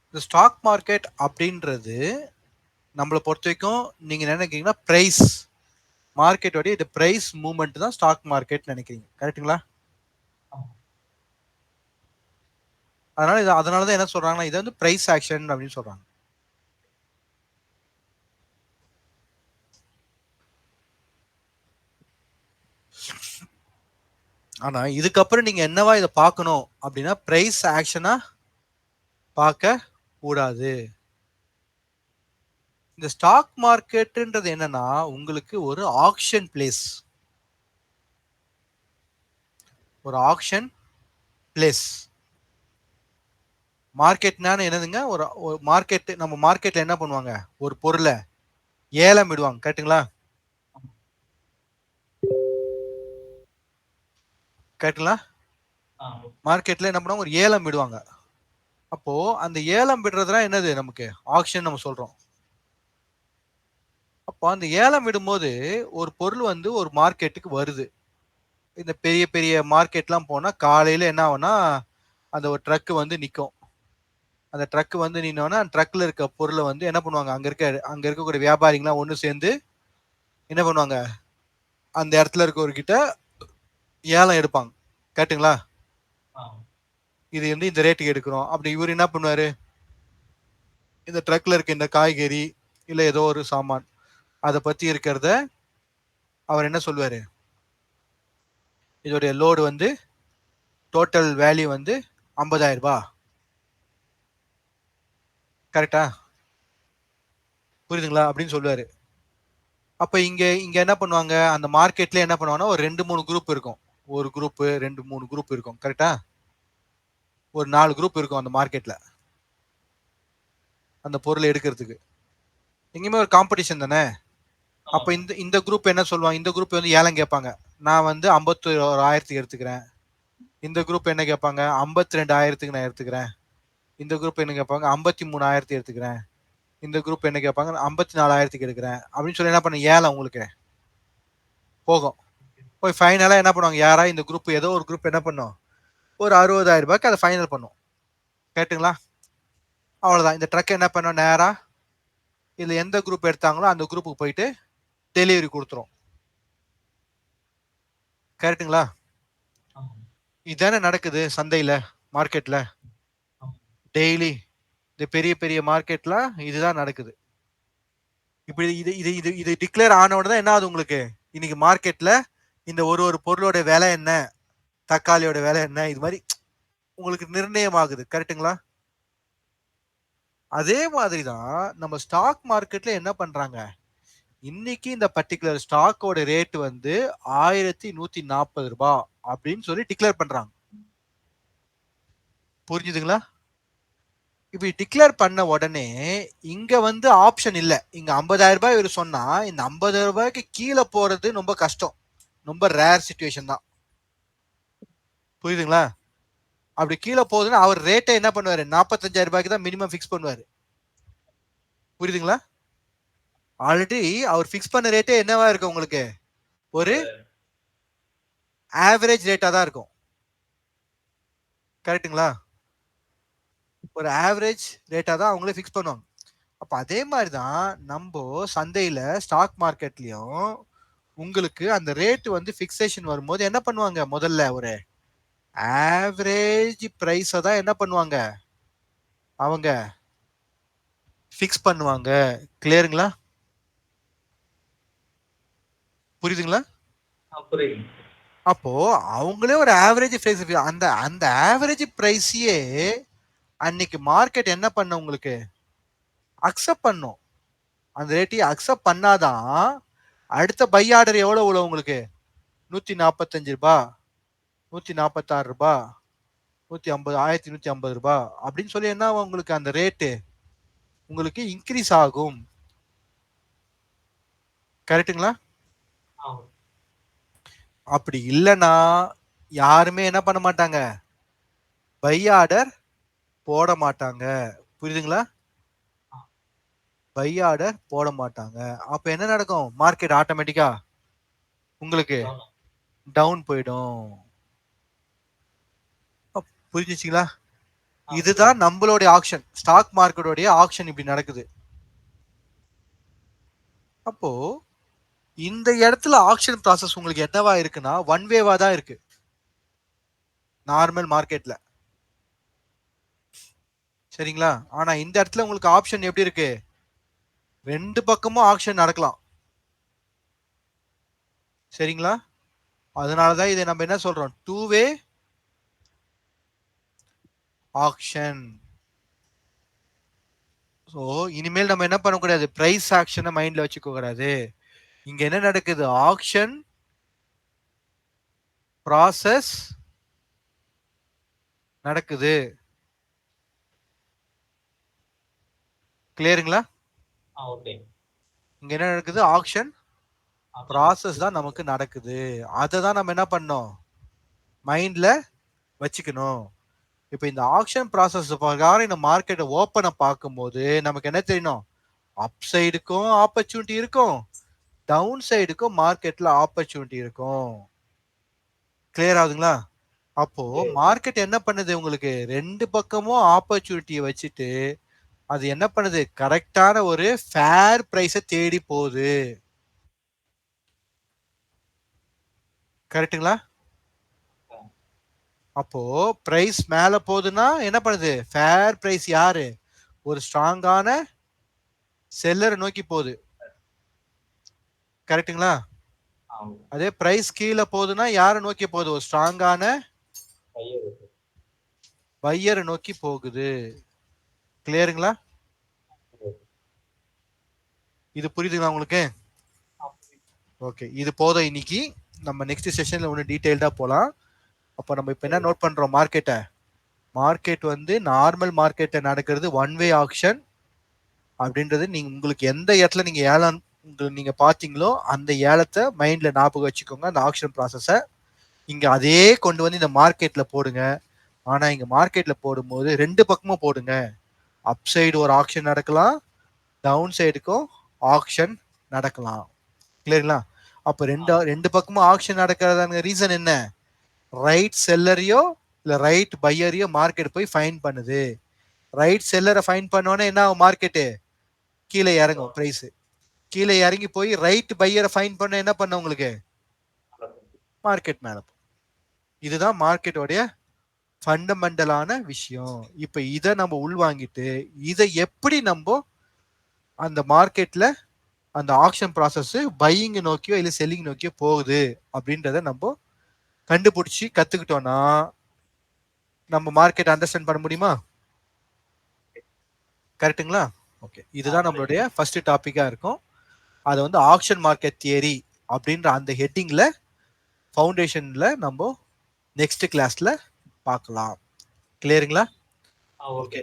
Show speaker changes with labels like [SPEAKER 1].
[SPEAKER 1] இந்த stock market அப்படின்றது நம்மளை பொறுத்த வரைக்கும் நீங்க என்ன நினைக்கிறீங்கன்னா பிரைஸ் மார்க்கெட்டோடைய இது பிரைஸ் மூவ்மெண்ட் தான் ஸ்டாக் மார்க்கெட் நினைக்கிறீங்க, கரெக்ட்டுங்களா? அதனாலதான் என்ன சொல்றாங்கன்னா இது வந்து பிரைஸ் ஆக்ஷன் அப்படின்னு சொல்றாங்க. ஆனா இதுக்கப்புறம் நீங்க என்னவா இதை பார்க்கணும் அப்படின்னா பிரைஸ் ஆக்ஷனா பார்க்க கூடாது. இந்த ஸ்டாக் மார்க்கெட்ன்றது என்னன்னா உங்களுக்கு ஒரு ஆக்ஷன் பிளேஸ், ஒரு ஆக்ஷன் பிளேஸ். மார்க்கெட்னா என்னதுங்க? ஒரு மார்க்கெட், நம்ம மார்க்கெட்ல என்ன பண்ணுவாங்க, ஒரு பொருளை ஏலம் விடுவாங்க, கரெக்ட்டுங்களா? கரெக்ட்டுங்களா? மார்க்கெட்ல என்ன பண்ணுவாங்க, ஒரு ஏலம் விடுவாங்க. அப்போ அந்த ஏலம் விடுறதுனா என்னது, நமக்கு ஆக்ஷன் நம்ம சொல்றோம். அப்போ அந்த ஏலம் விடும்போது ஒரு பொருள் வந்து ஒரு மார்க்கெட்டுக்கு வருது. இந்த பெரிய பெரிய மார்க்கெட்லாம் போனா காலையில என்ன ஆகும்னா அந்த ஒரு ட்ரக் வந்து நிற்கும். அந்த ட்ரக் வந்து நின்னோன்னா அந்த ட்ரக்ல இருக்க பொருளை வந்து என்ன பண்ணுவாங்க, அங்க இருக்கக்கூடிய வியாபாரிகள்லாம் ஒன்று சேர்ந்து என்ன பண்ணுவாங்க, அந்த இடத்துல இருக்கவர்கிட்ட ஏலம் எடுப்பாங்க, கரெக்ட்டுங்களா? இது வந்து இந்த ரேட்டுக்கு எடுக்கிறோம். அப்படி இவர் என்ன பண்ணுவாரு, இந்த ட்ரக்ல இருக்க இந்த காய்கறி இல்ல ஏதோ ஒரு சாமான் அதை பத்தி இருக்கிறத அவர் என்ன சொல்லுவாரு, இதோடைய லோடு வந்து டோட்டல் வேல்யூ வந்து 50,000 ரூபாய், கரெக்டா? புரியுதுங்களா அப்படின்னு சொல்லுவாரு. அப்ப இங்க இங்க என்ன பண்ணுவாங்க, அந்த மார்க்கெட்ல என்ன பண்ணுவாங்கன்னா ஒரு 2-3 குரூப் இருக்கும். ஒரு குரூப் 2-3 குரூப் இருக்கும், கரெக்டா? ஒரு 4 குரூப் இருக்கும் அந்த மார்க்கெட்ல, அந்த பொருளை எடுக்கிறதுக்கு. எங்கேயுமே ஒரு காம்படிஷன் தானே. அப்ப இந்த இந்த குரூப் என்ன சொல்லுவாங்க, இந்த குரூப் வந்து ஏலம் கேட்பாங்க, நான் வந்து 51,000 எடுத்துக்கிறேன். இந்த குரூப் என்ன கேட்பாங்க, 52,000 நான் எடுத்துக்கிறேன். இந்த குரூப் என்ன கேட்பாங்க, 53,000 எடுத்துக்கிறேன். இந்த குரூப் என்ன கேட்பாங்க, 54,000 எடுக்கிறேன் அப்படின்னு சொல்லி என்ன பண்ண ஏலம் உங்களுக்கு போகும். போய் ஃபைனலா என்ன பண்ணுவாங்க, யாரா இந்த குரூப் ஏதோ ஒரு குரூப் என்ன பண்ணும், ஒரு 60,000 ரூபாய்க்கு அதை ஃபைனல் பண்ணும், கேட்டுங்களா? அவ்வளவுதான். இந்த ட்ரக் என்ன பண்ணும், நேரா இதுல எந்த குரூப் எடுத்தாங்களோ அந்த குரூப்புக்கு போயிட்டு டெலிவரி கொடுத்துரும், கரெக்ட்டுங்களா? இதுதானே நடக்குது சந்தையில, மார்க்கெட்ல டெய்லி. இந்த பெரிய பெரிய மார்க்கெட்ல இதுதான் நடக்குது. இப்படி இது இது இது இது டிக்ளேர் ஆனோட தான் என்ன ஆகுது உங்களுக்கு, இன்னைக்கு மார்க்கெட்ல இந்த ஒரு ஒரு பொருளோட விலை என்ன, தக்காளியோட விலை என்ன, இது மாதிரி உங்களுக்கு நிர்ணயம் ஆகுது, கரெக்ட்டுங்களா? அதே மாதிரி தான் நம்ம ஸ்டாக் மார்க்கெட்ல என்ன பண்றாங்க, இன்னைக்கு இந்த பர்டிகுலர் ஸ்டாக்கோட ரேட் வந்து 1140 ரூபாய் அப்படின்னு சொல்லி டிக்ளேர் பண்றாங்க. புரிஞ்சுதுங்களா? இப்படி டிக்ளேர் பண்ண உடனே இங்க வந்து ஆப்ஷன் இல்ல. இங்க 50,000 ரூபாய் இவர் சொன்னா இந்த 50,000 ரூபாய்க்கு கீழே போறது ரொம்ப கஷ்டம், ரொம்ப ரேர் சிச்சுவேஷன் தான். புரியுதுங்களா? அப்படி கீழே போகுதுன்னா அவர் ரேட்டை என்ன பண்ணுவாரு, 45,000 ரூபாய்க்கு தான் மினிமம் ஃபிக்ஸ் பண்ணுவாரு. புரியுதுங்களா? ஆல்ரெடி அவர் ஃபிக்ஸ் பண்ண ரேட்டே என்னவா இருக்கும் உங்களுக்கு, ஒரு ஆவரேஜ் ரேட்டா தான் இருக்கும், கரெக்ட்டுங்களா? ஒரு ஆவரேஜ் ரேட்டா தான் அவங்களே ஃபிக்ஸ் பண்ணுவாங்க. அப்ப அதே மாதிரி தான் நம்ம சந்தையில ஸ்டாக் மார்க்கெட்லயும் உங்களுக்கு அந்த ரேட் வந்து ஃபிக்சேஷன் வரும்போது என்ன பண்ணுவாங்க, முதல்ல ஒரு ஆவரேஜ் பிரைஸ தான் என்ன பண்ணுவாங்க, அவங்க ஃபிக்ஸ் பண்ணுவாங்க. கிளியருங்களா? புரியுதுங்களா? அப்போ அவங்களே ஒரு ஆவரேஜ் பிரைஸ், அந்த அந்த ஆவரேஜ் பிரைஸையே அன்னைக்கு மார்க்கெட் என்ன பண்ண உங்களுக்கு அக்செப்ட் பண்ணும். அந்த ரேட்டையை அக்செப்ட் பண்ணாதான் அடுத்த பை ஆர்டர் எவ்வளவு உள்ள உங்களுக்கு, 145 ரூபாய், 146 ரூபாய், 150, 1150 ரூபாய் அப்படின்னு சொல்லி என்ன உங்களுக்கு அந்த ரேட்டு உங்களுக்கு இன்க்ரீஸ் ஆகும், கரெக்ட்டுங்களா? அப்படி இல்லைன்னா யாருமே என்ன பண்ண மாட்டாங்க, பை ஆர்டர் போட மாட்டாங்க. புரியுதுங்களா? பை ஆர்டர் போட மாட்டாங்க. அப்ப என்ன நடக்கும், மார்க்கெட் ஆட்டோமேட்டிக்கா உங்களுக்கு டவுன் போயிடும். புரிஞ்சுச்சுங்களா? இதுதான் நம்மளுடைய ஆக்ஷன். ஸ்டாக் மார்க்கெட்டோடைய ஆக்ஷன் இப்படி நடக்குது. அப்போ இந்த இடத்துல ஆக்ஷன் ப்ராசஸ் உங்களுக்கு என்னவா இருக்குன்னா ஒன் வேவா தான் இருக்கு நார்மல் மார்க்கெட்ல. சரிங்களா? ஆனா இந்த இடத்துல உங்களுக்கு ஆப்ஷன் எப்படி இருக்கு? ரெண்டு பக்கமும் ஆக்ஷன் நடக்கலாம். சரிங்களா? அதனாலதான் இதை நம்ம என்ன சொல்றோம்? Two way action. ஸோ இனிமேல் நம்ம என்ன பண்ணக்கூடாது? பிரைஸ் ஆக்ஷனை மைண்ட்ல வச்சுக்க கூடாது. இங்க என்ன நடக்குது? ஆக்ஷன் ப்ராசஸ் நடக்குது. கிளியருங்களா? இங்க என்ன நடக்குது? ஆக்ஷன் ப்ராசஸ் தான் நமக்கு நடக்குது. அதை தான் நம்ம என்ன பண்ணோம்? மைண்ட்ல வச்சுக்கணும். இப்ப இந்த ஆக்ஷன் ப்ராசஸ் பிரகாரம் இந்த மார்க்கெட்டை ஓப்பனை பார்க்கும்போது நமக்கு என்ன தெரியணும்? அப் சைடுக்கும் ஆப்பர்ச்சுனிட்டி இருக்கும், டவுன் சைடுக்கும் மார்க்கெட்ல ஆப்பர்ச்சுனிட்டி இருக்கும். கிளியர் ஆகுதுங்களா? அப்போ மார்க்கெட் என்ன பண்ணுது? உங்களுக்கு ரெண்டு பக்கமும் ஆப்பர்ச்சுனிட்டியை வச்சுட்டு அது என்ன பண்ணுது? கரெக்டான ஒரு ஃபேர் பிரைஸை தேடி போகுது. கரெக்ட்டுங்களா? அப்போ பிரைஸ் மேல போகுதுன்னா என்ன பண்ணுது? ஃபேர் பிரைஸ் யாரு? ஒரு ஸ்ட்ராங்கான செல்லரை நோக்கி போகுது. கரெக்ட்டுங்களா? அதே பிரைஸ் கீழே போகுதுன்னா யாரை நோக்கி போகுது? ஒரு ஸ்ட்ராங்கான பையரை நோக்கி போகுது. கிளியருங்களா? இது புரியுதுங்களா உங்களுக்கு? ஓகே, இது போதும். இன்னைக்கு நம்ம நெக்ஸ்ட் செஷன்ல ஒன்று டீடைல்டா போலாம். அப்போ நம்ம இப்போ என்ன நோட் பண்றோம்? மார்க்கெட் வந்து நார்மல் மார்க்கெட்ல நடக்கிறது ஒன் வே ஆக்ஷன் அப்படின்றது நீங்க உங்களுக்கு எந்த இடத்துல நீங்க ஏலம் நீங்க பாத்தீங்களோ அந்த ஏலத்தை மைண்ட்ல ஞாபகம் வச்சுக்கோங்க. அந்த ஆக்ஷன் ப்ராசஸ இங்க அதே கொண்டு வந்து இந்த மார்க்கெட்ல போடுங்க. ஆனா இங்க மார்க்கெட்ல போடும்போது ரெண்டு பக்கமும் போடுங்க. அப் சைடு ஒரு ஆக்ஷன் நடக்கலாம், டவுன் சைடுக்கும் ஆக்ஷன் நடக்கலாம். கிளியருங்களா? அப்ப ரெண்டு பக்கமும் ஆக்ஷன் நடக்கிறதான ரீசன் என்ன? ரைட் செல்லரையோ இல்ல ரைட் பையரையோ மார்க்கெட் போய் ஃபைன் பண்ணுது. ரைட் செல்லரை ஃபைன் பண்ணோன்னே என்ன ஆகும்? மார்க்கெட்டு கீழே இறங்கும் பிரைஸ். கீழே இறங்கி போய் ரைட் பையரை ஃபைன் பண்ண என்ன பண்ண உங்களுக்கு? மார்க்கெட் மேல. இதுதான் மார்க்கெட்டோடைய ஃபண்டமெண்டலான விஷயம். இப்ப இதை நம்ம உள்வாங்கிட்டு இதை எப்படி நம்ம அந்த மார்க்கெட்ல அந்த ஆக்ஷன் ப்ராசஸ் பையிங் நோக்கியோ இல்ல செல்லிங் நோக்கியோ போகுது அப்படின்றத நம்ம கண்டுபிடிச்சி கத்துக்கிட்டோம்னா நம்ம மார்க்கெட் அண்டர்ஸ்டாண்ட் பண்ண முடியுமா? கரெக்ட்டுங்களா? ஓகே, இதுதான் நம்மளுடைய ஃபர்ஸ்ட் டாபிக்கா இருக்கும். அதை வந்து ஆக்ஷன் மார்க்கெட் தியரி அப்படின்ற அந்த ஹெட்டிங்ல ஃபவுண்டேஷன்ல நம்ம நெக்ஸ்ட் கிளாஸ்ல பார்க்கலாம். கிளியருங்களா? ஓகே.